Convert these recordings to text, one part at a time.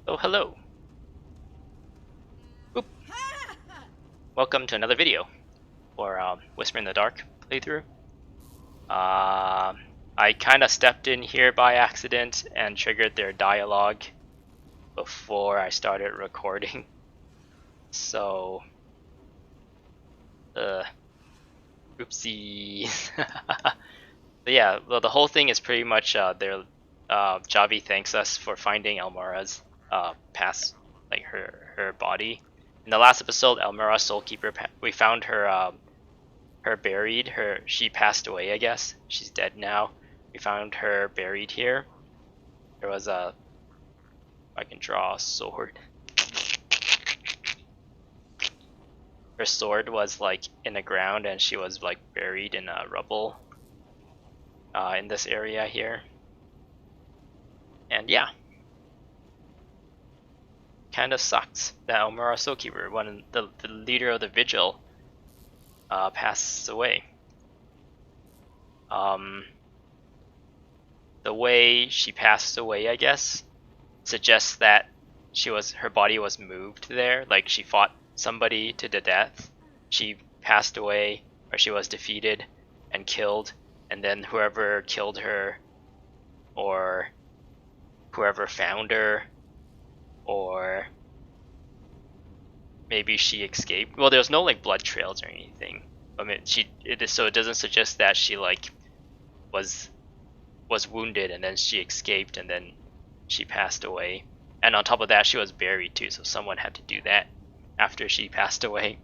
Oh, hello. Oop. Welcome to another video for Whisper in the Dark playthrough. I kind of stepped in here by accident and triggered their dialogue before I started recording. So, oopsies. But yeah, well, the whole thing is pretty much Javi thanks us for finding Elmora's past, like her body. In the last episode, Elmora Soulkeeper, we found her buried. She passed away, I guess. She's dead now. We found her buried here. There was I can draw a sword. Her sword was like in the ground, and she was like buried in rubble. In this area here. And yeah, kind of sucks that Elmora Soulkeeper, the leader of the Vigil, passes away. The way she passed away, I guess, suggests that her body was moved there, like she fought somebody to the death. She passed away, or she was defeated and killed, and then whoever killed her, or whoever found her, or maybe she escaped. Well, there's no like blood trails or anything. I mean, so it doesn't suggest that she like was wounded and then she escaped and then she passed away. And on top of that, she was buried too, so someone had to do that after she passed away.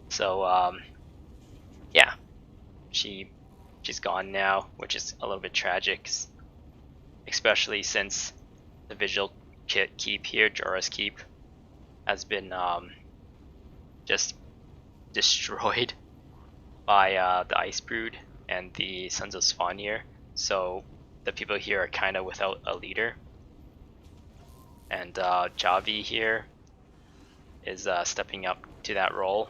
So yeah, she's gone now, which is a little bit tragic, especially since the Vigil keep here, Jorah's keep, has been just destroyed by the Icebrood and the Sons of Svanir. So the people here are kind of without a leader. And Javi here is stepping up to that role.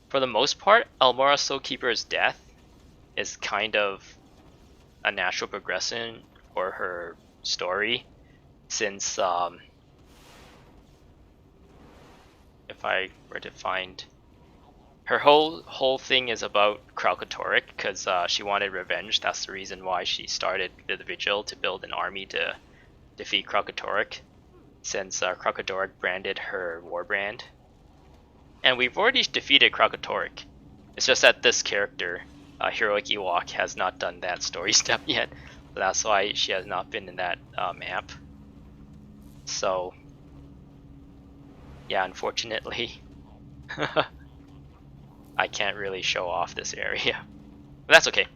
For the most part, Elmora Soulkeeper's death is kind of a natural progression for her story, since if I were to find her whole thing is about Kralkatorrik, because she wanted revenge. That's the reason why she started the Vigil, to build an army to defeat Kralkatorrik, since Kralkatorrik branded her warbrand. And we've already defeated Kralkatorrik. It's just that this character, Heroic Ewok, has not done that story step yet. So that's why she has not been in that map. So yeah, unfortunately, I can't really show off this area. But that's okay.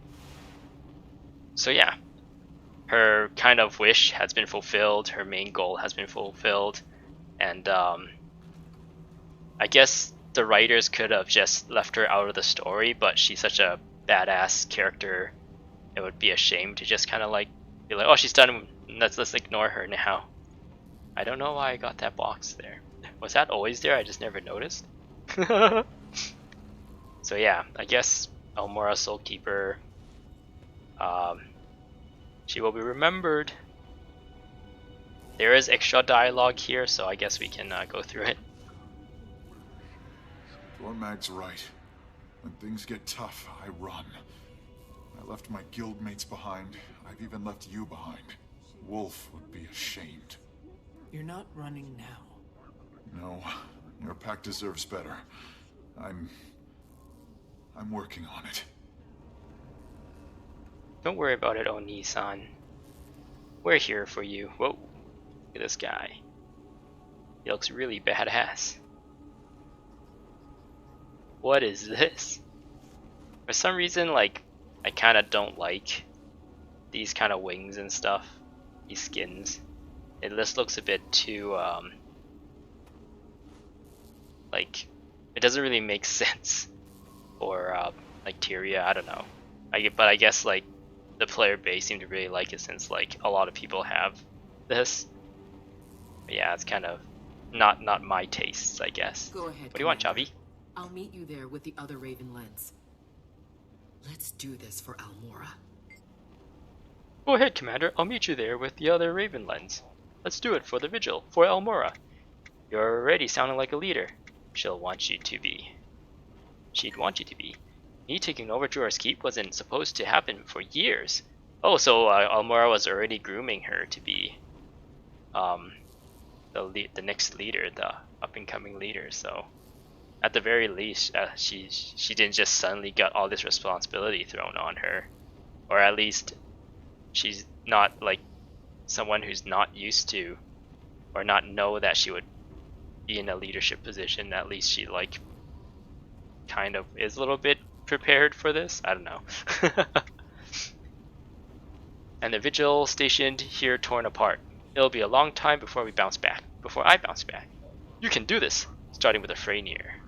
So yeah, her kind of wish has been fulfilled, her main goal has been fulfilled, and I guess the writers could have just left her out of the story, but she's such a badass character, it would be a shame to just kind of like be like, oh, she's done, let's ignore her now. I don't know why I got that box there. Was that always there? I just never noticed. So yeah, I guess Elmora Soulkeeper, she will be remembered. There is extra dialogue here, so I guess we can go through it. Jormag's right. When things get tough, I run. I left my guildmates behind. I've even left you behind. Wolf would be ashamed. You're not running now. No, your pack deserves better. I'm working on it. Don't worry about it, Oni-san. We're here for you. Whoa, look at this guy. He looks really badass. What is this? For some reason, like, I kind of don't like these kind of wings and stuff. These skins. It just looks a bit too, like, it doesn't really make sense for, like, Tyria. I don't know. But I guess, like, the player base seemed to really like it, since, like, a lot of people have this. But yeah, it's kind of not my tastes, I guess. Go ahead. What do you want, Javi? I'll meet you there with the other Ravenlets. Let's do this for Almora. Go ahead, Commander. I'll meet you there with the other Ravenlands. Let's do it for the vigil, for Elmora. You're already sounding like a leader. She'll want you to be. She'd want you to be. Me taking over Jorah's keep wasn't supposed to happen for years. Oh, so Elmora was already grooming her to be the next leader, the up and coming leader. So at the very least, she didn't just suddenly get all this responsibility thrown on her, or at least she's not like someone who's not used to or not know that she would be in a leadership position. At least she like kind of is a little bit prepared for this. I don't know. And the vigil stationed here torn apart. It'll be a long time before we bounce back. Before I bounce back. You can do this. Starting with the Fraenir.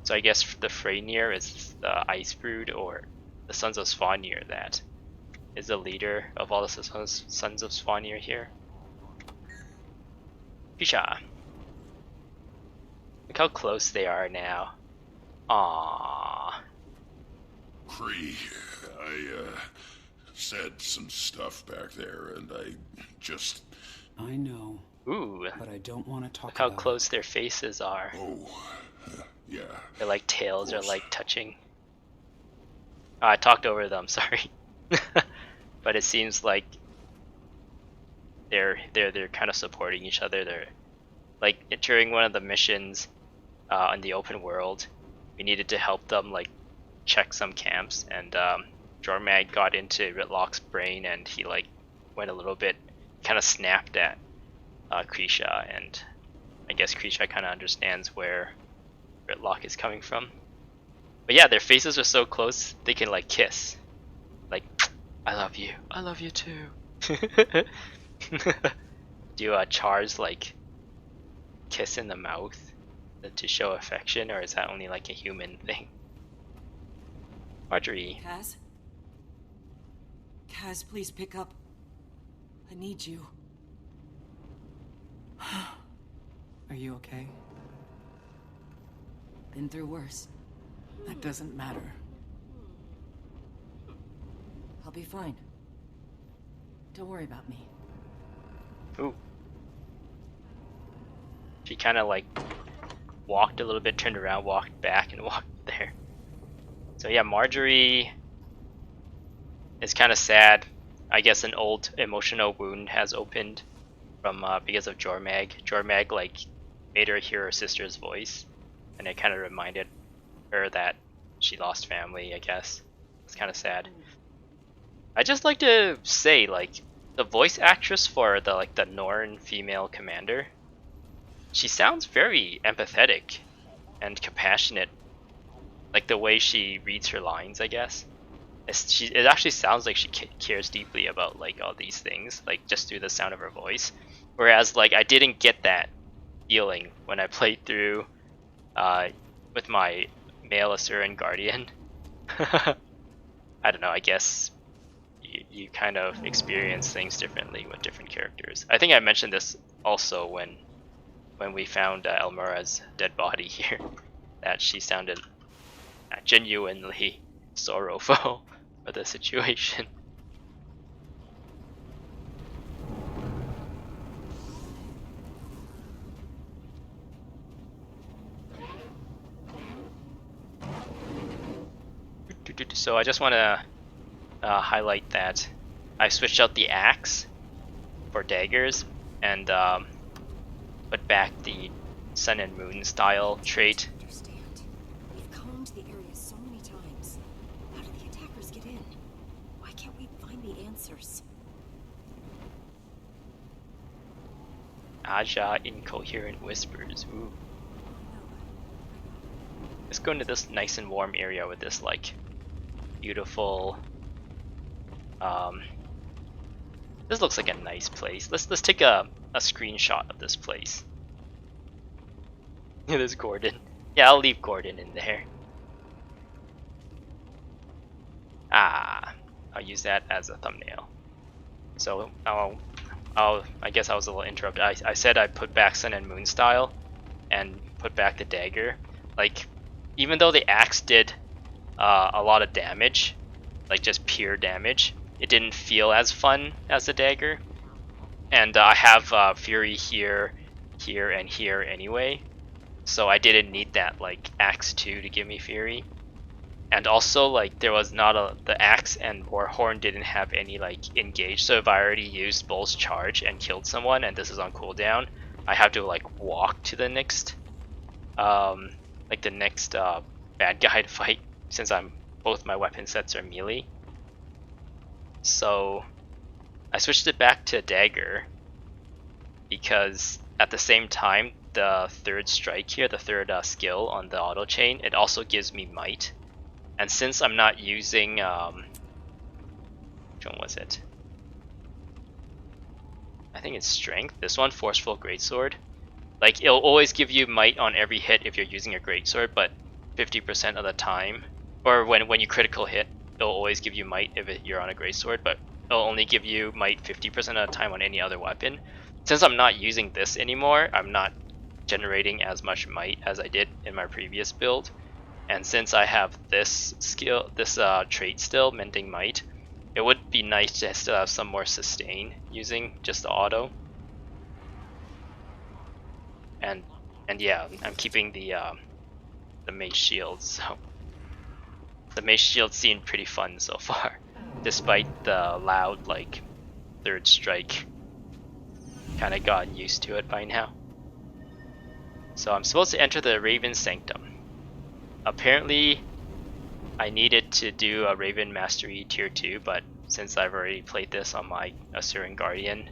So I guess the Fraenir is the Icebrood or the Sons of Svanir that is the leader of all the Sons of Svanir here. Pisha. Look how close they are now. Aww. Cree, I said some stuff back there, and I just... I know, Ooh. but I don't want to talk Look how about close their faces are. Oh, yeah. Their like tails are like touching. Oh, I talked over them, sorry. But it seems like they're kind of supporting each other. They're like during one of the missions in the open world, we needed to help them like check some camps, and Jormag got into Ritlock's brain, and he like went a little bit, kind of snapped at Krisha, and I guess Krisha kind of understands where Ritlock is coming from. But yeah, their faces are so close they can like kiss, like I love you too. Do chars like kiss in the mouth to show affection, or is that only like a human thing? Marjorie. Kaz, please pick up. I need you. Are you okay? Been through worse. That doesn't matter. I'll be fine. Don't worry about me. Ooh. She kind of like walked a little bit, turned around, walked back, and walked there. So yeah, Marjorie is kind of sad. I guess an old emotional wound has opened from because of Jormag. Jormag like made her hear her sister's voice, and it kind of reminded her that she lost family. I guess it's kind of sad. I just like to say, like, the voice actress for the Norn female commander, she sounds very empathetic and compassionate. Like the way she reads her lines, I guess. It actually sounds like she cares deeply about like all these things, like just through the sound of her voice. Whereas like I didn't get that feeling when I played through with my male Asuran Guardian. I don't know, I guess you kind of experience things differently with different characters. I think I mentioned this also when we found Elmora's dead body here, that she sounded genuinely sorrowful for the situation. So I just want to highlight that I switched out the axe for daggers and put back the sun and moon style trait. Understand. We've combed the area so many times. How did the attackers get in? Why can't we find the answers? Aja incoherent whispers. Ooh. Let's go into this nice and warm area with this like beautiful this looks like a nice place. Let's take a screenshot of this place. There's Gordon. Yeah, I'll leave Gordon in there. I'll use that as a thumbnail. So I guess I was a little interrupted. I said I put back Sun and Moon style and put back the dagger. Like, even though the axe did a lot of damage, like just pure damage, it didn't feel as fun as the dagger. And I have Fury here, here, and here anyway, so I didn't need that like Axe 2 to give me Fury. And also, like, there was not the Axe and Warhorn didn't have any like engage, so if I already used Bull's Charge and killed someone and this is on cooldown, I have to like walk to the next like the next bad guy to fight, since both my weapon sets are melee. So I switched it back to dagger because at the same time, the third strike here, the third skill on the auto chain, it also gives me might. And since I'm not using which one was it? I think it's strength. This one, forceful greatsword. Like, it'll always give you might on every hit if you're using a greatsword, but 50% of the time, or when you critical hit, it'll always give you might if you're on a greatsword, but it'll only give you might 50% of the time on any other weapon. Since I'm not using this anymore, I'm not generating as much might as I did in my previous build. And since I have this skill, this trait still, Mending Might, it would be nice to still have some more sustain using just the auto. And yeah, I'm keeping the Mage Shield, so the Mage Shield seemed pretty fun so far, despite the loud like third strike. Kinda gotten used to it by now. So I'm supposed to enter the Raven Sanctum. Apparently, I needed to do a Raven Mastery Tier 2, but since I've already played this on my Asuran Guardian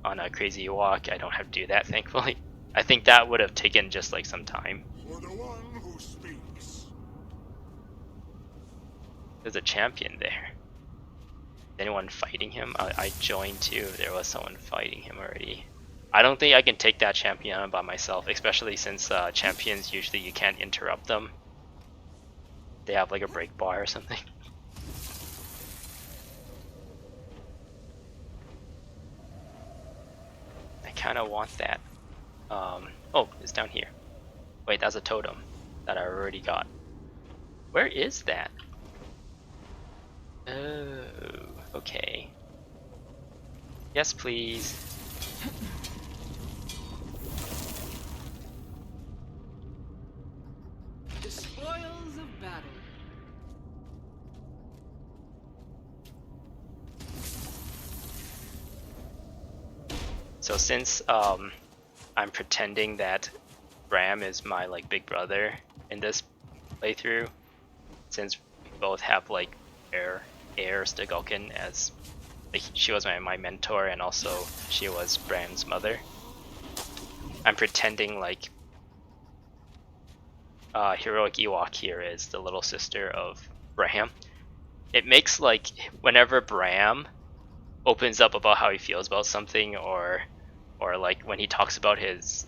on a Crazy Walk, I don't have to do that, thankfully. I think that would have taken just like some time. For the one who speaks. There's a champion there. Is anyone fighting him? I joined too. There was someone fighting him already. I don't think I can take that champion on by myself, especially since champions usually you can't interrupt them. They have like a break bar or something. I kind of want that. Oh, it's down here. Wait, that's a totem that I already got. Where is that? Oh, okay. Yes, please. The spoils of battle. So since I'm pretending that Bram is my like big brother in this playthrough, since we both have like Air Stegulkin as like, she was my mentor and also she was Bram's mother. I'm pretending like Heroic Ewok here is the little sister of Bram. It makes like whenever Bram opens up about how he feels about something, or like when he talks about his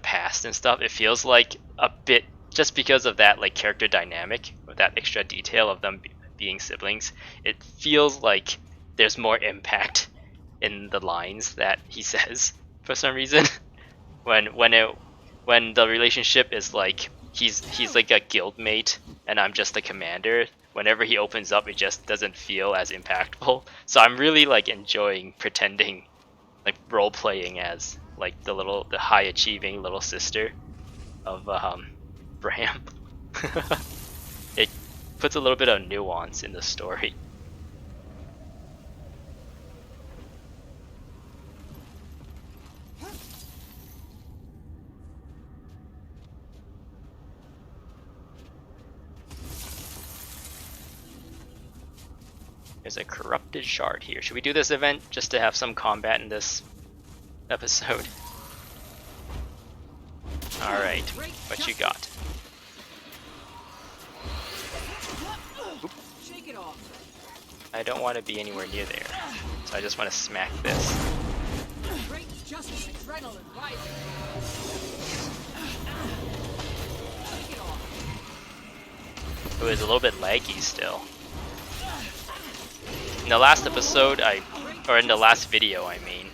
past and stuff, it feels like a bit, just because of that like character dynamic, with that extra detail of them being siblings, it feels like there's more impact in the lines that he says for some reason. when the relationship is like he's like a guild mate and I'm just the commander, whenever he opens up, it just doesn't feel as impactful. So I'm really like enjoying pretending, like role playing as like the high achieving little sister of Bram. It puts a little bit of nuance in the story. There's a corrupted shard here. Should we do this event just to have some combat in this episode? Alright, what you got? Oop. I don't want to be anywhere near there, so I just want to smack this. It was a little bit laggy still. In the last episode, or in the last video, I mean,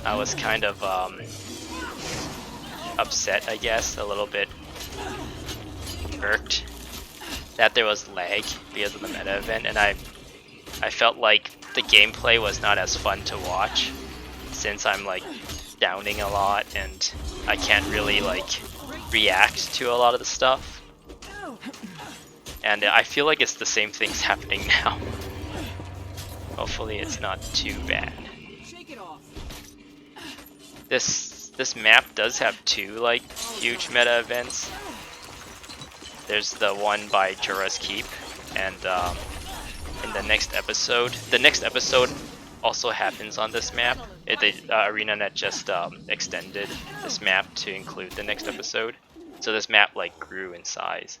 I was kind of upset, I guess, a little bit irked that there was lag because of the meta event, and I I felt like the gameplay was not as fun to watch since I'm like downing a lot and I can't really like react to a lot of the stuff. And I feel like it's the same things happening now. Hopefully it's not too bad. Shake it off. This map does have two like huge meta events. There's the one by Jorah's Keep, and in the next episode also happens on this map. The ArenaNet just extended this map to include the next episode, so this map like grew in size.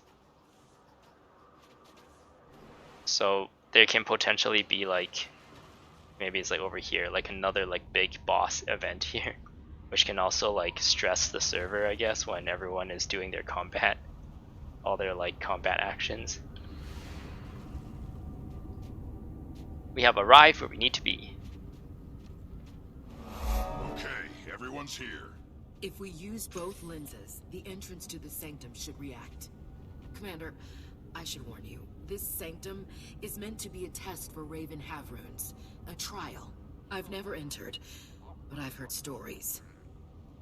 So there can potentially be like, maybe it's like over here, like another like big boss event here, which can also like stress the server, I guess, when everyone is doing their combat, all their like combat actions. We have arrived where we need to be. Okay, everyone's here. If we use both lenses, the entrance to the sanctum should react. Commander, I should warn you, this sanctum is meant to be a test for Raven Havrunes, a trial. I've never entered, but I've heard stories.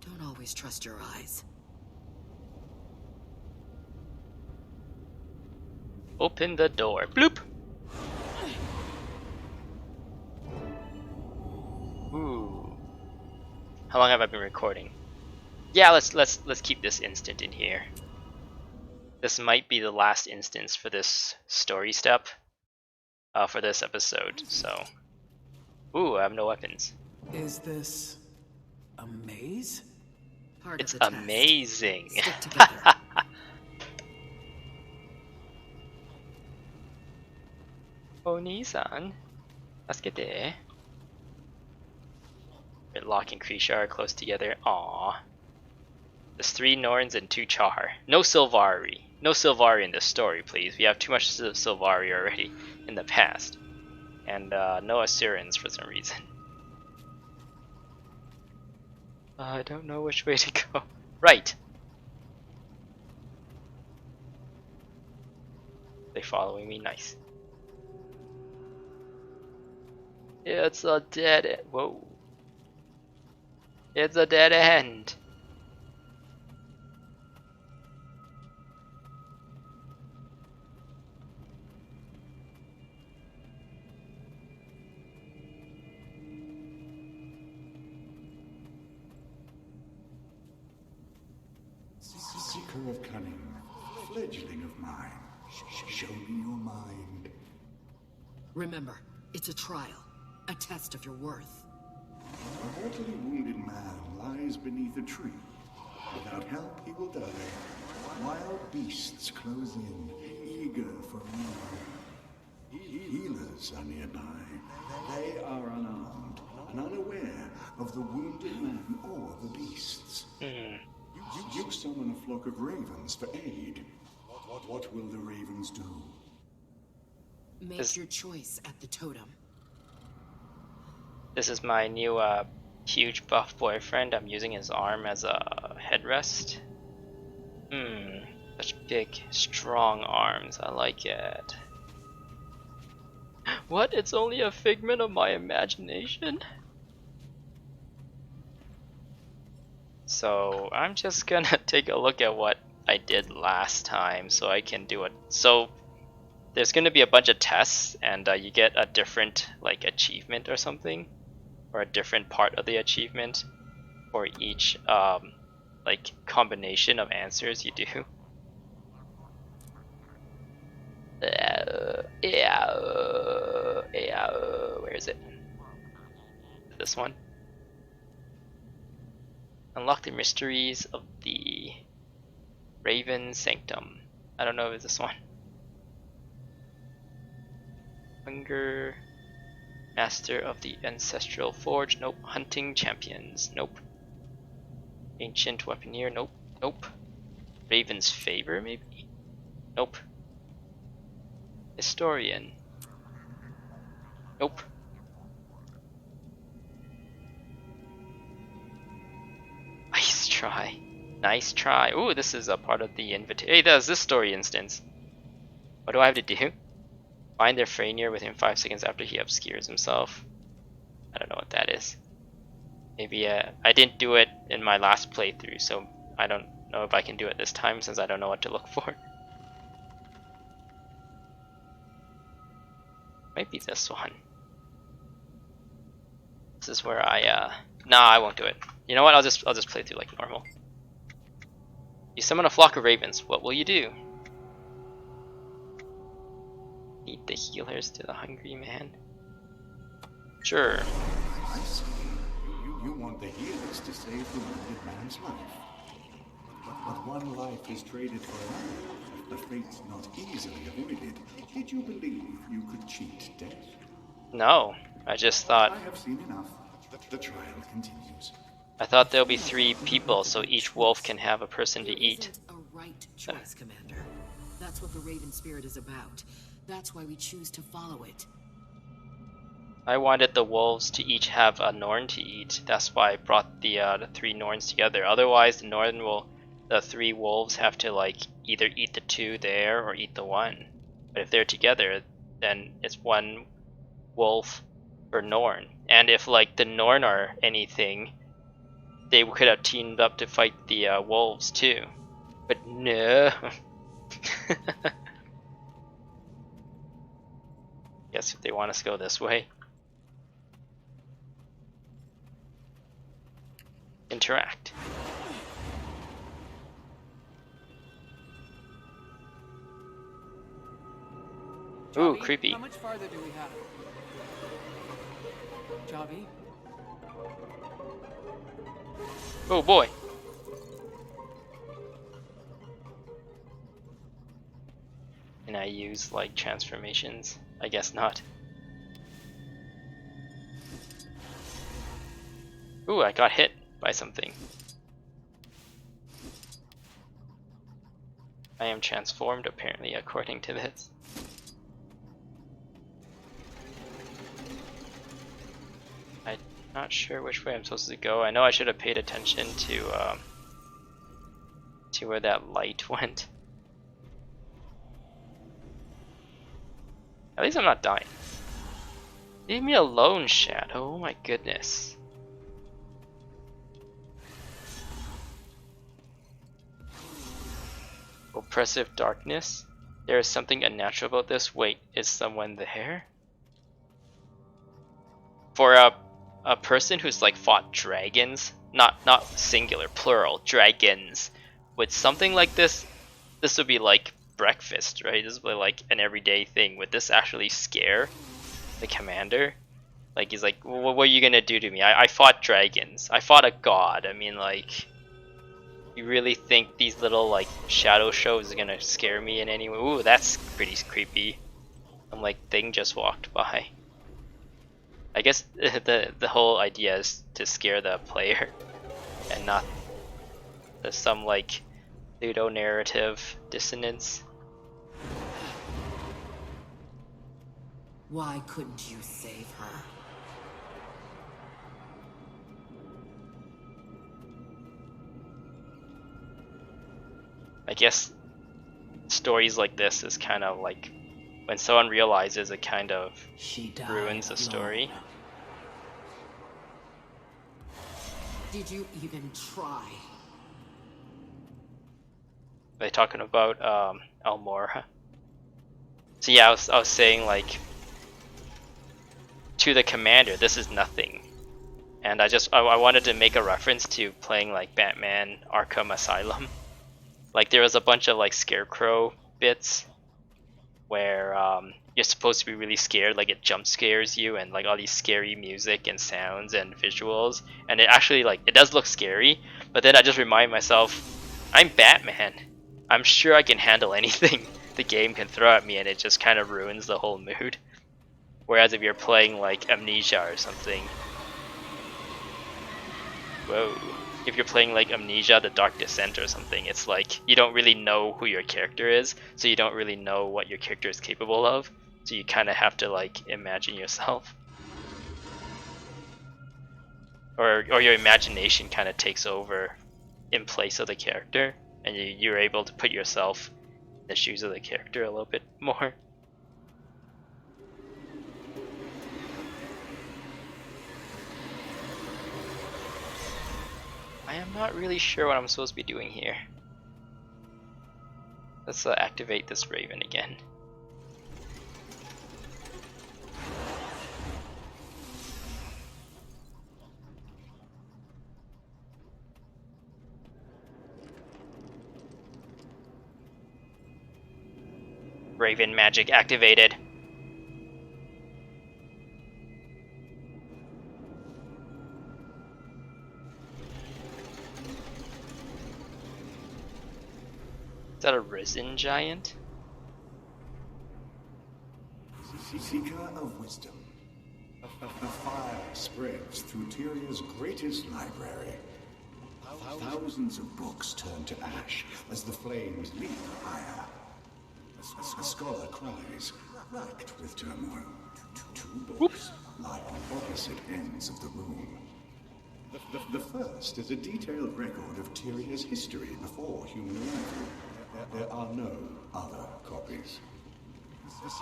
Don't always trust your eyes. Open the door. Bloop. Ooh. How long have I been recording? Yeah, let's keep this instant in here. This might be the last instance for this story step, for this episode. So, ooh, I have no weapons. Is this a maze? It's amazing. Stick together. Oni-san,助けて. Locke and Krisha are close together. Aww. There's 3 Norns and 2 Char. No Sylvari. No Sylvari in this story, please. We have too much Sylvari already in the past. And no Assyrians for some reason. I don't know which way to go. Right. They following me? Nice. It's a dead end. Whoa. It's a dead end. Seeker of cunning, fledgling of mine, show me your mind. Remember, it's a trial, a test of your worth. A mortally wounded man lies beneath a tree. Without help, he will die. Wild beasts close in, eager for more. Healers are nearby. They are unarmed and unaware of the wounded man or the beasts. You summon a flock of ravens for aid. What will the ravens do? Make your choice at the totem. This is my new huge buff boyfriend. I'm using his arm as a headrest. Such big, strong arms. I like it. What? It's only a figment of my imagination? So I'm just gonna take a look at what I did last time so I can do it. So there's gonna be a bunch of tests and you get a different like achievement or something, or a different part of the achievement for each like combination of answers you do. Where is it? This one. Unlock the mysteries of the Raven Sanctum. I don't know if it's this one. Hunger. Master of the Ancestral Forge. Nope. Hunting Champions. Nope. Ancient Weaponeer. Nope. Nope. Raven's Favor, maybe? Nope. Historian. Nope. Nice try. Nice try. Ooh, this is a part of the invitation. Hey, there's this story instance. What do I have to do? Find their Fraenir within 5 seconds after he obscures himself. I don't know what that is. Maybe I didn't do it in my last playthrough, so I don't know if I can do it this time since I don't know what to look for. Might be this one. This is where nah, I won't do it. You know what? I'll just play through like normal. You summon a flock of ravens. What will you do? Feed the healers to the hungry man. Sure. I see. You want the healers to save the wounded man's life. But one life is traded for another. The fate's not easily avoided. Did you believe you could cheat death? No, I just thought. I have seen enough. The trial continues. I thought there'll be 3 people, so each wolf can have a person to There eat. isn't a right choice, Commander. That's what the Raven Spirit is about. That's why we choose to follow it. I wanted the wolves to each have a Norn to eat. That's why I brought the 3 Norns together. Otherwise, the 3 wolves have to like either eat the 2 there or eat the 1. But if they're together, then it's 1 wolf per Norn. And if like the Norn are anything, they could have teamed up to fight the wolves too. But no. Guess if they want us to go this way. Interact. Ooh, creepy. How much farther do we have? Javi? Oh boy. Can I use like transformations? I guess not. Ooh, I got hit by something. I am transformed apparently according to this. I'm not sure which way I'm supposed to go. I know I should have paid attention to where that light went. At least I'm not dying. Leave me alone, Shadow. Oh my goodness. Oppressive darkness? There is something unnatural about this. Wait, is someone there? For a person who's like fought dragons, not singular, plural, dragons, with something like this would be like breakfast, right? This would be like an everyday thing. Would this actually scare the commander? Like he's like, what are you gonna do to me? I fought dragons. I fought a god. I mean, like, you really think these little like shadow shows are gonna scare me in any way? Ooh, that's pretty creepy. I'm like, thing just walked by. I guess the whole idea is to scare the player, and not there's some like pseudo narrative dissonance. Why couldn't you save her? I guess stories like this is kind of like when someone realizes it kind of ruins the story. Did you even try? Are they talking about Almora? So yeah, I was saying like to the commander, this is nothing. And I wanted to make a reference to playing like Batman Arkham Asylum. Like there was a bunch of like scarecrow bits where you're supposed to be really scared, like it jump scares you and like all these scary music and sounds and visuals, and it actually like it does look scary, but then I just remind myself, I'm Batman. I'm sure I can handle anything the game can throw at me, and it just kind of ruins the whole mood. Whereas if you're playing like Amnesia or something, whoa. If you're playing like Amnesia, The Dark Descent or something, it's like you don't really know who your character is, so you don't really know what your character is capable of, so you kind of have to like imagine yourself. Or your imagination kind of takes over in place of the character, and you're able to put yourself in the shoes of the character a little bit more. I am not really sure what I'm supposed to be doing here. Let's activate this Raven again. Raven magic activated. Is that a risen giant? Seeker of wisdom. A fire spreads through Tyria's greatest library. Thousands of books turn to ash as the flames leap higher. A scholar cries, racked with turmoil. Two books lie on opposite ends of the room. The first is a detailed record of Tyria's history before human arrival. There are no other copies.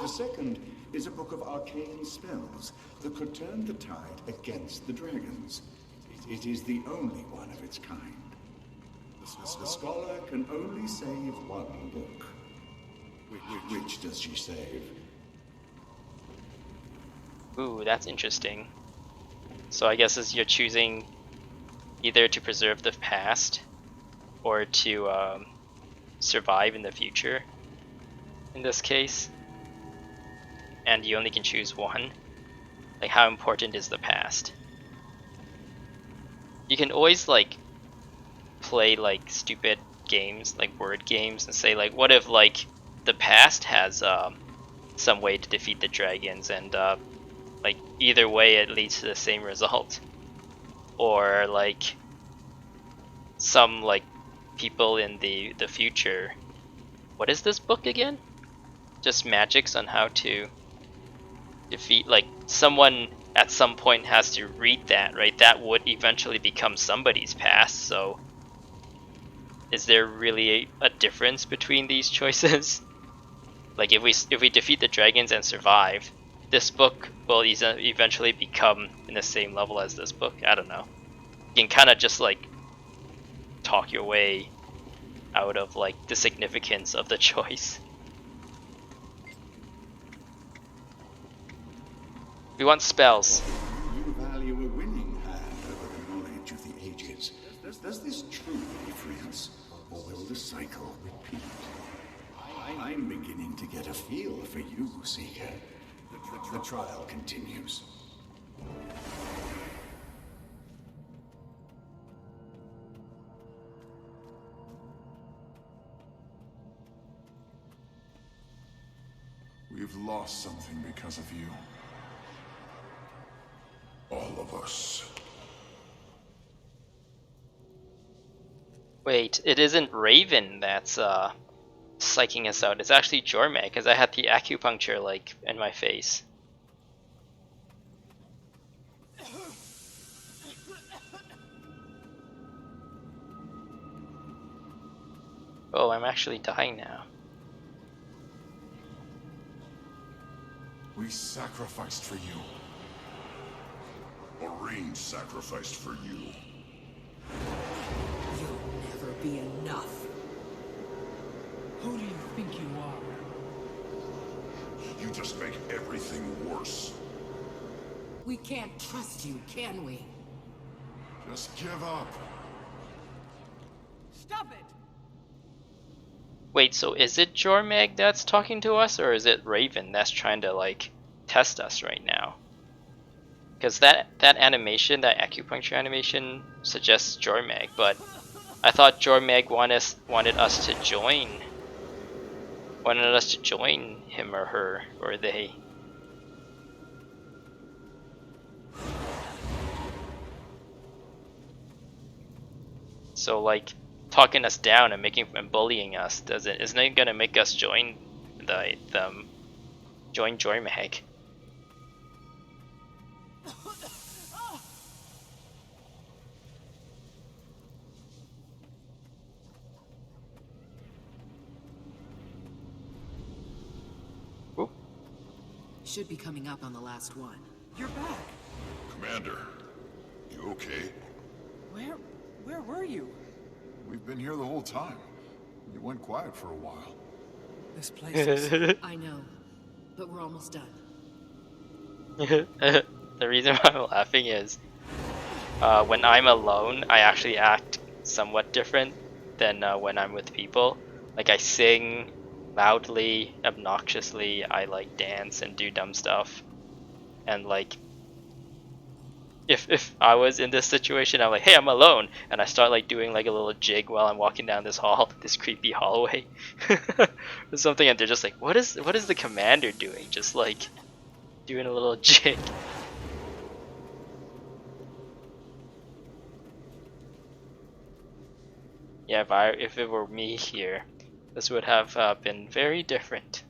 The second is a book of arcane spells that could turn the tide against the dragons. It is the only one of its kind. The scholar can only save one book. Which does she save? Ooh, that's interesting. So I guess you're choosing either to preserve the past or to survive in the future in this case. And you only can choose one. Like, how important is the past? You can always like play like stupid games, like word games, and say like, what if like the past has some way to defeat the dragons, and like either way it leads to the same result. Or like some like people in the future. What is this book again? Just magics on how to defeat, like someone at some point has to read that, right? That would eventually become somebody's past, so is there really a difference between these choices? Like if we defeat the dragons and survive, this book will eventually become in the same level as this book. I don't know. You can kind of just like talk your way out of like the significance of the choice. We want spells. You value a winning hand over the knowledge of the ages. Does this truly difference, or will the cycle repeat? I'm beginning to get a feel for you, Seeker. The trial continues. We've lost something because of you. All of us. Wait, it isn't Raven that's psyching us out. It's actually Jormag, because I had the acupuncture like in my face. Oh, I'm actually dying now. We sacrificed for you. Marine sacrificed for you. You'll never be enough. Who do you think you are? You just make everything worse. We can't trust you, can we? Just give up. Stop it! Wait, so is it Jormag that's talking to us, or is it Raven that's trying to like test us right now? Because that animation, that acupuncture animation, suggests Jormag, but I thought Jormag wanted us to join him or her or they. So like talking us down and bullying us isn't it gonna make us join join Jormag? Should be coming up on the last one. You're back. Commander, you okay? Where were you? We've been here the whole time. You went quiet for a while. This place is... I know, but we're almost done. The reason why I'm laughing is when I'm alone, I actually act somewhat different than when I'm with people. Like I sing loudly, obnoxiously, I like dance and do dumb stuff. And like if I was in this situation, I'm like, hey, I'm alone, and I start like doing like a little jig while I'm walking down this hall, this creepy hallway, or something, and they're just like, what is the commander doing? Just like doing a little jig. Yeah, if it were me here, this would have been very different.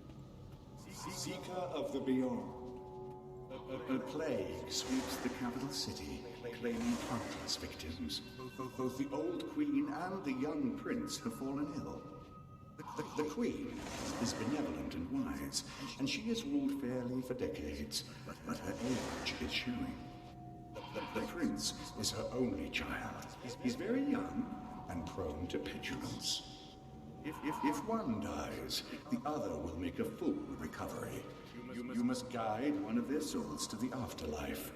Seeker of the Beyond. A plague sweeps the capital city, claiming countless victims. Both the old queen and the young prince have fallen ill. The queen is benevolent and wise, and she has ruled fairly for decades, but her age is showing. The prince is her only child. He's very young and prone to petulance. If one dies, the other will make a full recovery. You must guide one of their souls to the afterlife.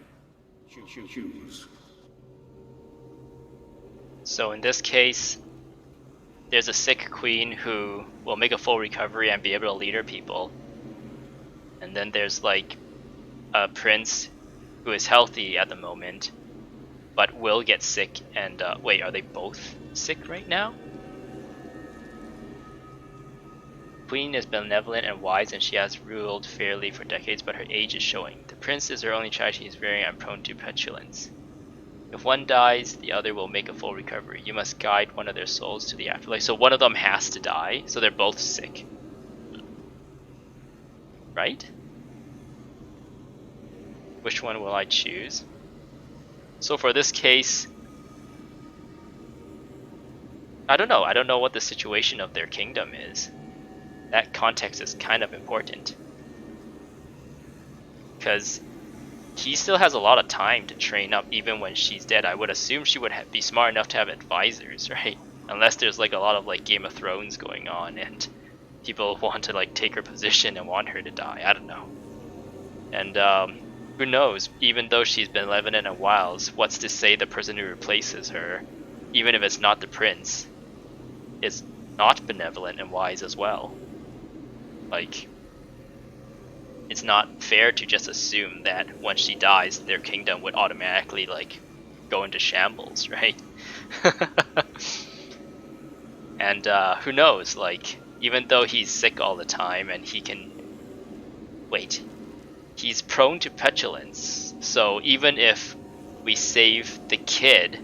Choose. So in this case, there's a sick queen who will make a full recovery and be able to lead her people. And then there's like a prince who is healthy at the moment, but will get sick and wait, are they both sick right now? Queen is benevolent and wise, and she has ruled fairly for decades, but her age is showing. The prince is her only child. She is very and prone to petulance. If one dies, the other will make a full recovery. You must guide one of their souls to the afterlife. So one of them has to die, so they're both sick. Right? Which one will I choose? So for this case, I don't know. I don't know what the situation of their kingdom is. That context is kind of important. Because he still has a lot of time to train up even when she's dead. I would assume she would be smart enough to have advisors, right? Unless there's like a lot of like Game of Thrones going on and people want to like take her position and want her to die. I don't know. And who knows, even though she's been living in a while, what's to say the person who replaces her, even if it's not the prince, is not benevolent and wise as well. Like, it's not fair to just assume that when she dies, their kingdom would automatically like go into shambles, right? And who knows, like, even though he's sick all the time and he can he's prone to petulance, so even if we save the kid,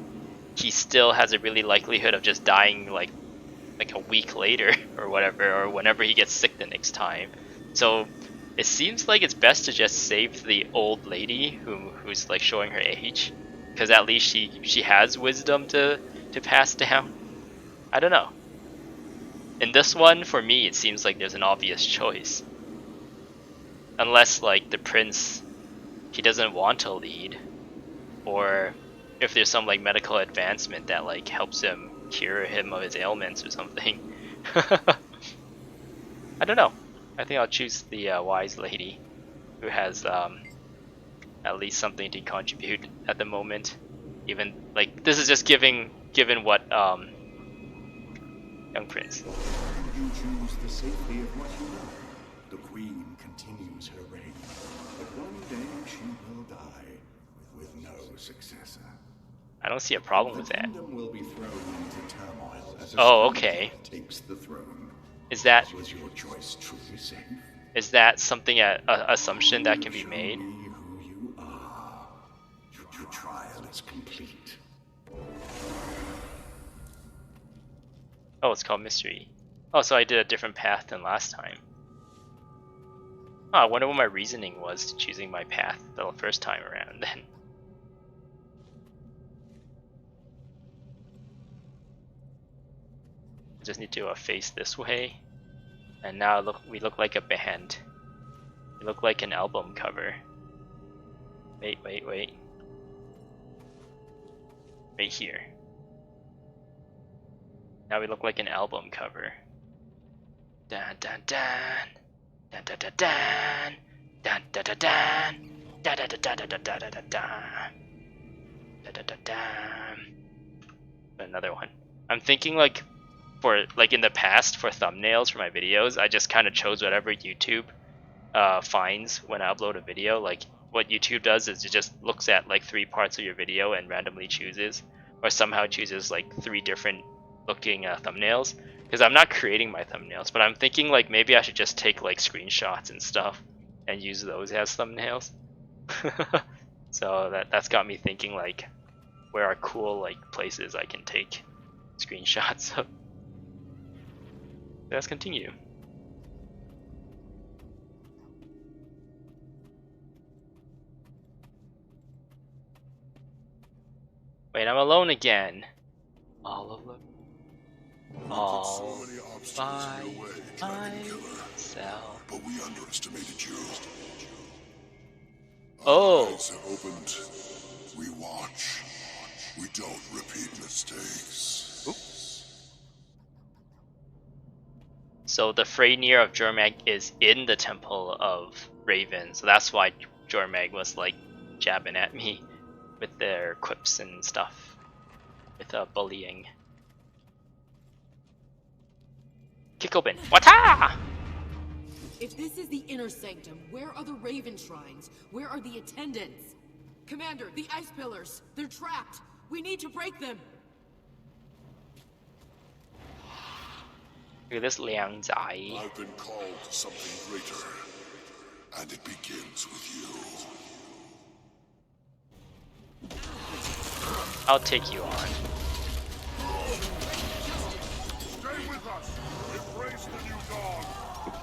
he still has a really likelihood of just dying like a week later or whatever, or whenever he gets sick the next time. So it seems like it's best to just save the old lady who's like showing her age, because at least she has wisdom to pass down. I don't know. In this one, for me, it seems like there's an obvious choice. Unless like the prince, he doesn't want to lead, or if there's some like medical advancement that like helps him cure him of his ailments or something. I don't know. I think I'll choose the wise lady, who has at least something to contribute at the moment. Even like this is just given what young prince. You choose the safety of what you love. The queen continues her reign, but one day she will die with no successor. I don't see a problem with that. The kingdom will be thrown into turmoil as a okay. takes the throne. Is that Was your choice truly safe? Is that something a assumption that can be made? Show me who you are. Your trial is complete. Oh, it's called mystery. Oh, so I did a different path than last time. Oh, I wonder what my reasoning was to choosing my path the first time around then. I just need to face this way. And now we look like a band. We look like an album cover. Wait. Right here. Now we look like an album cover. Dun dun dun. Dun dun dun dun. Dun dun dun dun. Dun dun dun dun dun dun dun dun dun. Dun dun dun dun. Another one. I'm thinking like for like in the past for thumbnails for my videos, I just kind of chose whatever YouTube finds when I upload a video. Like what YouTube does is it just looks at like 3 parts of your video and randomly chooses, or somehow chooses like 3 different looking thumbnails. Because I'm not creating my thumbnails, but I'm thinking like maybe I should just take like screenshots and stuff and use those as thumbnails. So that's got me thinking like where are cool like places I can take screenshots of. Let's continue. Wait, I'm alone again. All alone. All by myself. But we underestimated you. Oh. Eyes have opened. We watch. We don't repeat mistakes. Oops. So the Fraenir of Jormag is in the Temple of Raven, so that's why Jormag was like jabbing at me with their quips and stuff, with bullying. Kick open. Wata! If this is the inner sanctum, where are the Raven shrines? Where are the attendants? Commander, the ice pillars. They're trapped. We need to break them. Look at this Liang Zai. I've been called to something greater, and it begins with you. I'll take you on. Stay with us! Embrace the new dawn!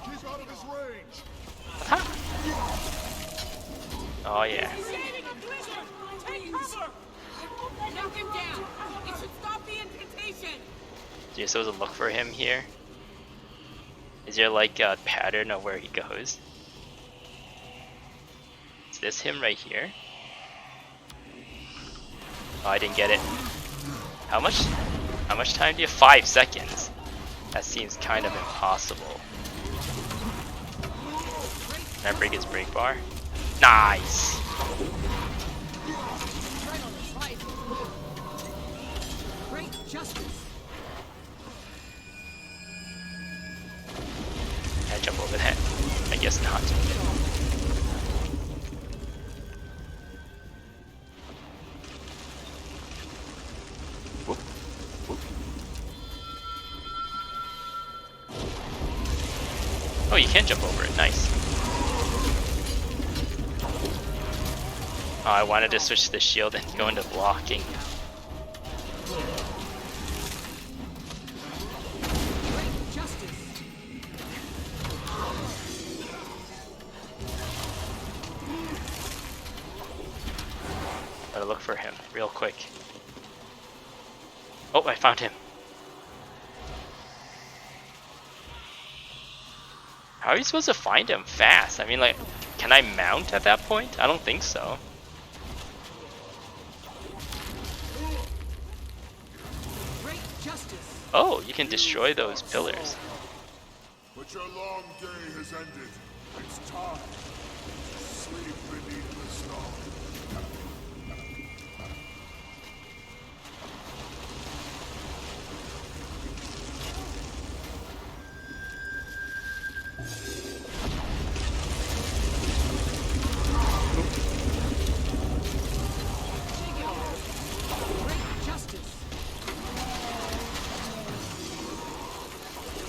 Keep out of his range! Oh yeah. Take cover! Knock him down! It should stop the incantation! So you're supposed to look for him here? Is there like a pattern of where he goes? Is this him right here? Oh, I didn't get it. How much time do you have? 5 seconds. That seems kind of impossible. Can I break his break bar? Nice! Great justice! Can I jump over that? I guess not. Whoop, whoop. Oh, you can jump over it. Nice. Oh, I wanted to switch the shield and go into blocking. Gotta look for him real quick. Oh, I found him. How are you supposed to find him fast? I mean, like, can I mount at that point? I don't think so. Oh, you can destroy those pillars. But your long day has ended. It's time to sleep beneath the stars.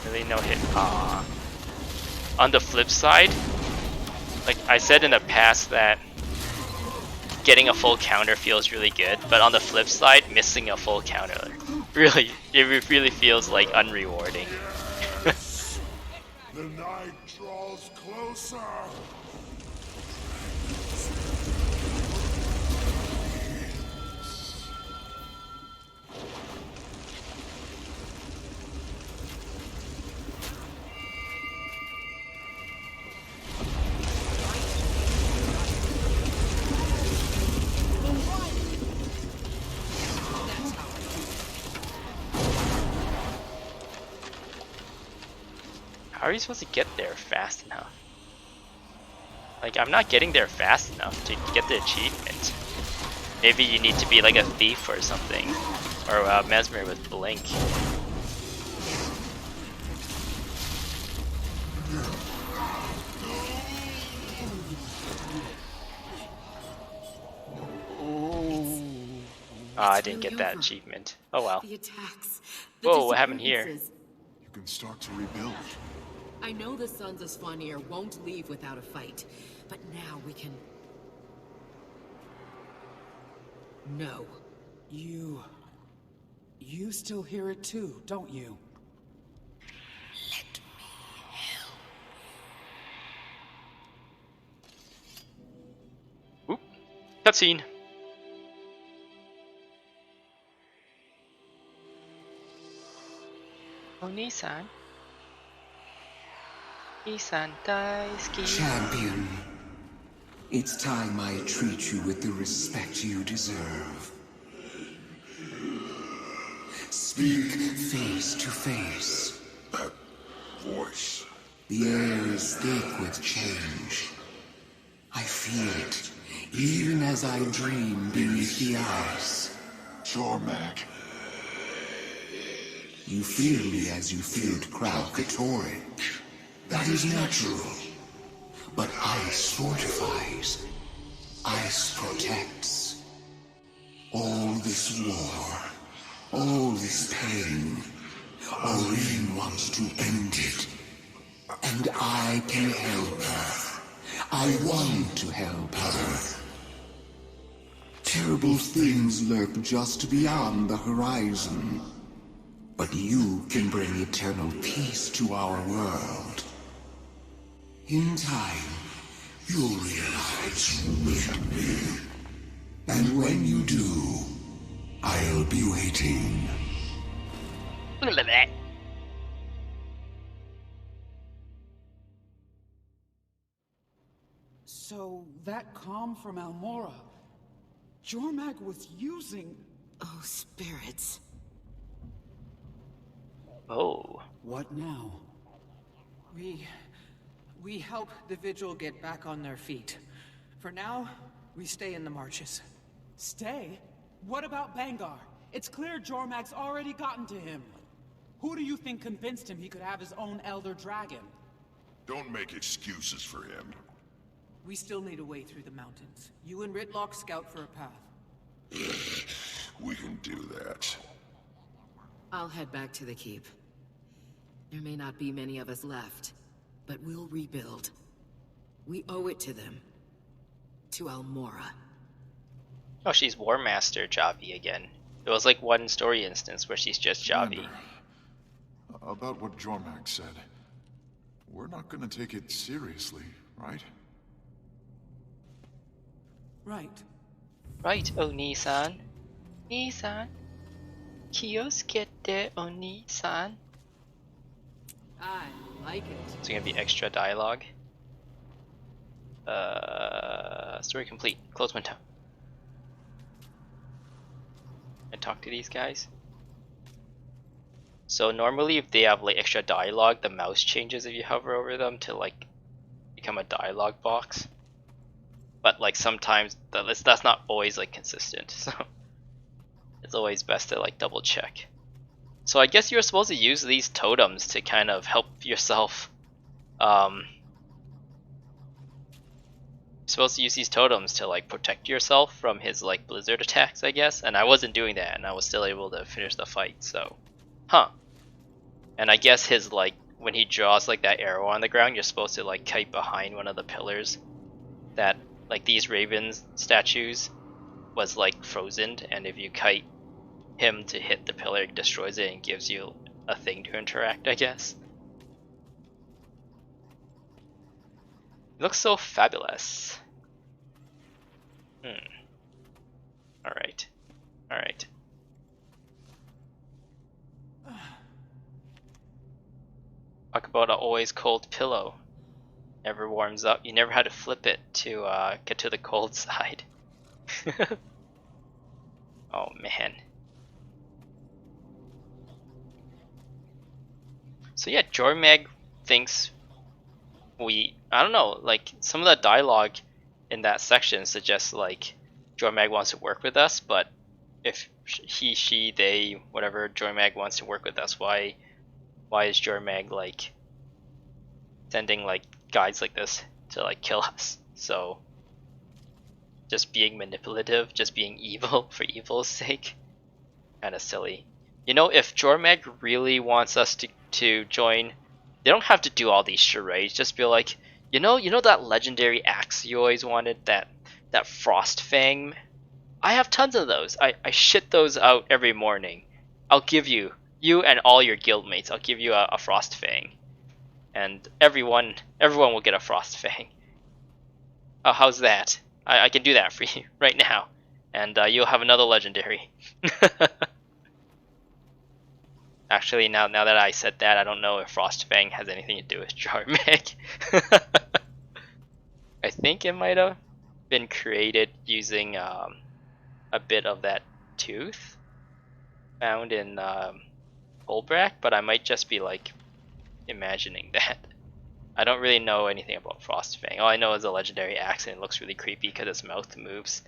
Really no hit. On the flip side, like I said in the past that getting a full counter feels really good, but on the flip side, missing a full counter it really feels like unrewarding. The night draws closer. are you supposed to get there fast enough? Like, I'm not getting there fast enough to get the achievement. Maybe you need to be like a thief or something. Or Mesmer with Blink. I didn't get that achievement. Oh well. The attacks. The Whoa, what happened here? disappearances. You can start to rebuild. I know the Sons of Fraenir won't leave without a fight, but now we can... No. You still hear it too, don't you? Let me help. Oop. Cutscene. Oni-san. Isan Daisuke. Champion, it's time I treat you with the respect you deserve. Speak face to face. That voice. The air is thick with change. I feel it, even as I dream beneath the ice. Jormag. You fear me as you feared Kralkatori. That is natural. But ice fortifies. Ice protects. All this war, all this pain, Orin wants to end it. And I can help her. I want to help her. Terrible things lurk just beyond the horizon. But you can bring eternal peace to our world. In time, you'll realize you need me. And when you do, I'll be waiting. So, that calm from Almora, Jormag was using... Oh, spirits. Oh. What now? We help the Vigil get back on their feet. For now, we stay in the marches. Stay? What about Bangar? It's clear Jormag's already gotten to him. Who do you think convinced him he could have his own Elder Dragon? Don't make excuses for him. We still need a way through the mountains. You and Ritlock scout for a path. We can do that. I'll head back to the keep. There may not be many of us left, but we'll rebuild. We owe it to them. To Almora. Oh, she's War Master Javi again. There was like one story instance where she's just Javi. Commander, about what Jormag said. We're not gonna take it seriously, right? Right. Right, Oni-san. Ni-san. Kioskete, Oni-san. I like it. It's gonna be extra dialogue. Story complete. Close window. And talk to these guys. So normally if they have like extra dialogue, the mouse changes if you hover over them to like become a dialogue box. But like sometimes that's not always like consistent, so it's always best to like double check. So I guess you're supposed to use these totems to kind of help yourself. Supposed to use these totems to like protect yourself from his like blizzard attacks, I guess. And I wasn't doing that, and I was still able to finish the fight. So, And I guess his like when he draws like that arrow on the ground, you're supposed to like kite behind one of the pillars. That like these ravens statues was like frozen, and if you kite him to hit the pillar, it destroys it and gives you a thing to interact, I guess. It looks so fabulous. Alright. Alright. Talk about an always cold pillow. Never warms up. You never had to flip it to get to the cold side. Oh man. So yeah, Jormag thinks I don't know, like some of the dialogue in that section suggests like Jormag wants to work with us, but if he, she, they, whatever, Jormag wants to work with us, why is Jormag like sending like guys like this to like kill us? So just being manipulative, just being evil for evil's sake, kind of silly. You know, if Jormag really wants us to join, they don't have to do all these charades. Just be like, you know that legendary axe you always wanted, that Frost Fang. I have tons of those. I shit those out every morning. I'll give you and all your guildmates. I'll give you a Frost Fang, and everyone will get a Frost Fang. Oh, how's that? I can do that for you right now, and you'll have another legendary. Actually, now that I said that, I don't know if Frostfang has anything to do with Jormag. I think it might have been created using a bit of that tooth found in Golbrak, but I might just be like imagining that. I don't really know anything about Frostfang. All I know is a legendary axe, and it looks really creepy because its mouth moves.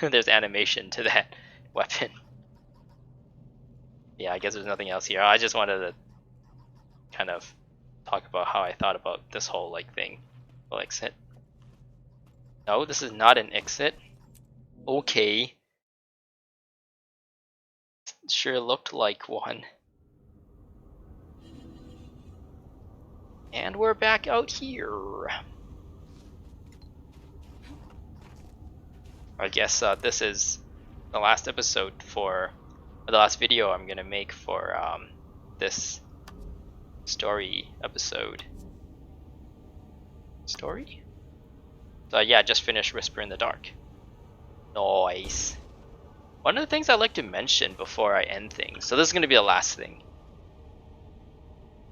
There's animation to that weapon. Yeah, I guess there's nothing else here. I just wanted to kind of talk about how I thought about this whole like thing. Well, exit. No, this is not an exit. Okay. Sure looked like one. And we're back out here. I guess this is the last episode for the last video I'm gonna make for this story episode. Story? So yeah, just finished Whisper in the Dark. Nice. One of the things I like to mention before I end things, so this is gonna be the last thing.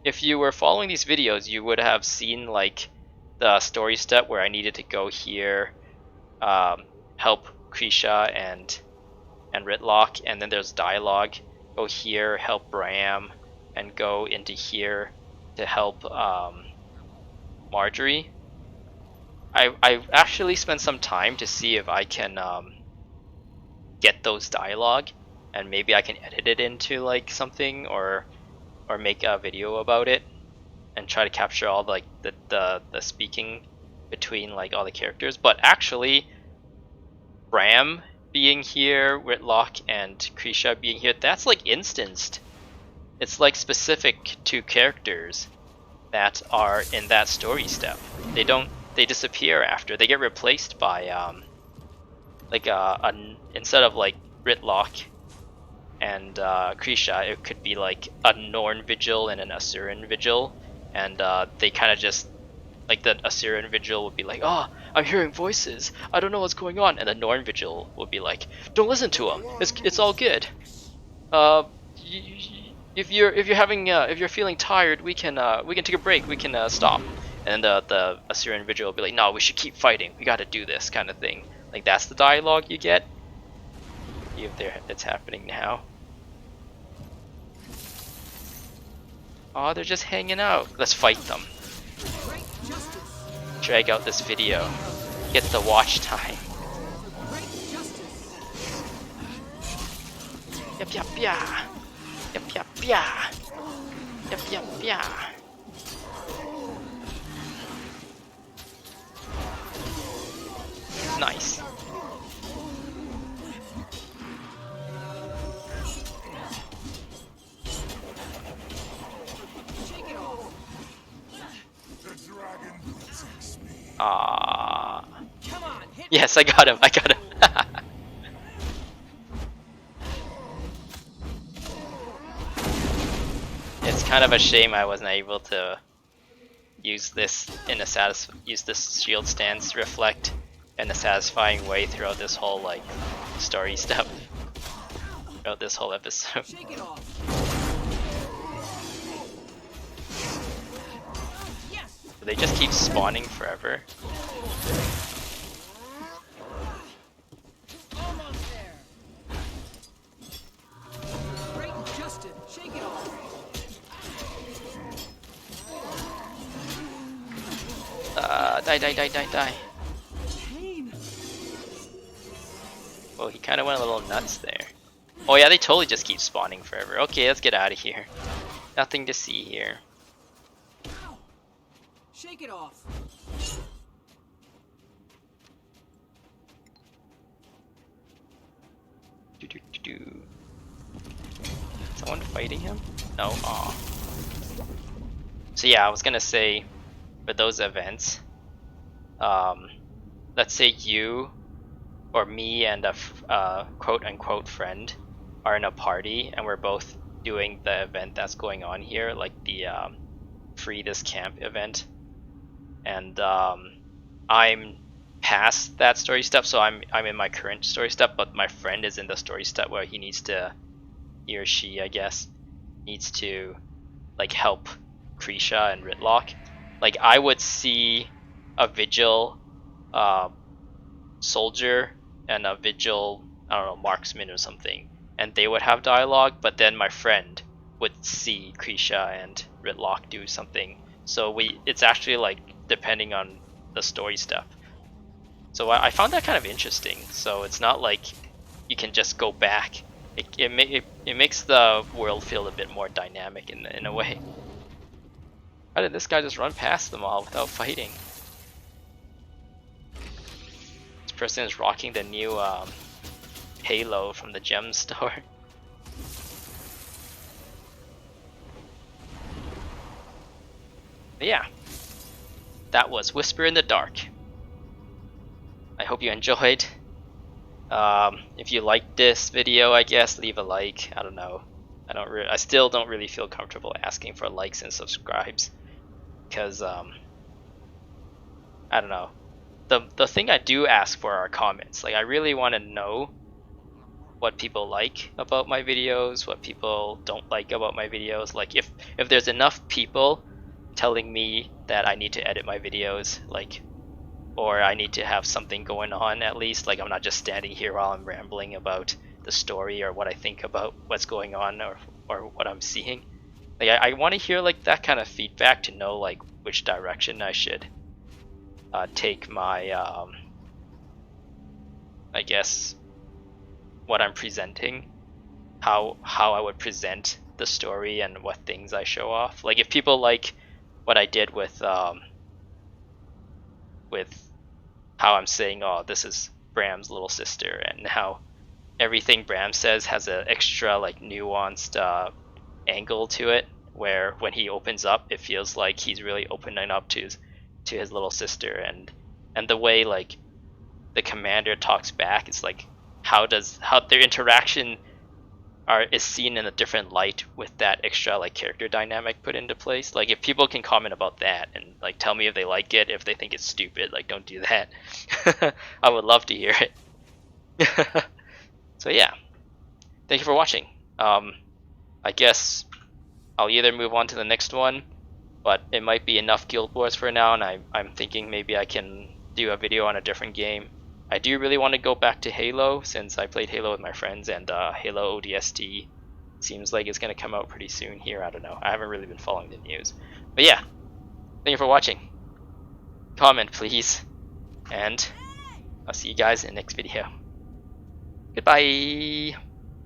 If you were following these videos, you would have seen like the story step where I needed to go here, help Krisha and Ritlock, and then there's dialogue. Go here, help Bram, and go into here to help Marjorie. I actually spent some time to see if I can get those dialogue, and maybe I can edit it into like something or make a video about it and try to capture all like the speaking between like all the characters. But actually, Bram being here, Whitlock and Krisha being here, that's like instanced. It's like specific to characters that are in that story step. They disappear after. They get replaced by instead of like Ritlock and Krisha, it could be like a Norn Vigil and an Asuran Vigil, and they kind of just like the Asuran Vigil would be like, oh, I'm hearing voices, I don't know what's going on, and the Norn Vigil would be like, don't listen to them, it's all good. If you're feeling tired, we can take a break, we can stop. And the Asuran Vigil will be like, no, we should keep fighting, we gotta do this, kind of thing. Like that's the dialogue you get. See if it's happening now. Oh, they're just hanging out. Let's fight them. Drag out this video. Get the watch time. Yep, yep, yeah. Yep, yep, yeah. Yep, yep, yeah. Nice. Yes, I got him. It's kind of a shame I wasn't able to use this use this shield stance reflect in a satisfying way throughout this whole like story stuff. Throughout this whole episode. They just keep spawning forever. Die, die, die, die, die. Pain. Oh, he kind of went a little nuts there. Oh yeah, they totally just keep spawning forever. Okay, let's get out of here. Nothing to see here. Ow. Shake it off. Do, do, do, do. Someone fighting him? No. Aw. So yeah, I was gonna say, for those events, let's say you or me and a quote-unquote friend are in a party and we're both doing the event that's going on here, like the free this camp event, and I'm past that story step, so I'm in my current story step, but my friend is in the story step where he or she, I guess, needs to like help Krisha and Ritlock. Like I would see a vigil soldier and a vigil, I don't know, marksman or something, and they would have dialogue, but then my friend would see Krisha and Ritlock do something. So it's actually like depending on the story step. So I found that kind of interesting. So it's not like you can just go back. It makes the world feel a bit more dynamic in a way. How did this guy just run past them all without fighting? This person is rocking the new Halo from the gem store. But yeah, that was Whisper in the Dark. I hope you enjoyed. If you liked this video, I guess leave a like. I don't know. I still don't really feel comfortable asking for likes and subscribes because I don't know. The thing I do ask for are comments. Like I really want to know what people like about my videos, what people don't like about my videos. Like if there's enough people telling me that I need to edit my videos, like, or I need to have something going on at least, like I'm not just standing here while I'm rambling about the story or what I think about what's going on or what I'm seeing. Like I want to hear like that kind of feedback to know like which direction I should take my I guess what I'm presenting, how I would present the story and what things I show off. Like if people like what I did with how I'm saying, oh, this is Bram's little sister, and how everything Bram says has an extra like nuanced angle to it, where when he opens up, it feels like he's really opening up to his little sister, and the way like the commander talks back is like how their interaction is seen in a different light with that extra like character dynamic put into place. Like if people can comment about that and like tell me if they like it, if they think it's stupid, like don't do that. I would love to hear it. So yeah, thank you for watching. I guess I'll either move on to the next one, but it might be enough Guild Wars for now, and I'm thinking maybe I can do a video on a different game. I do really want to go back to Halo since I played Halo with my friends, and Halo ODST seems like it's going to come out pretty soon here. I don't know. I haven't really been following the news. But yeah, thank you for watching. Comment, please. And I'll see you guys in the next video. Goodbye!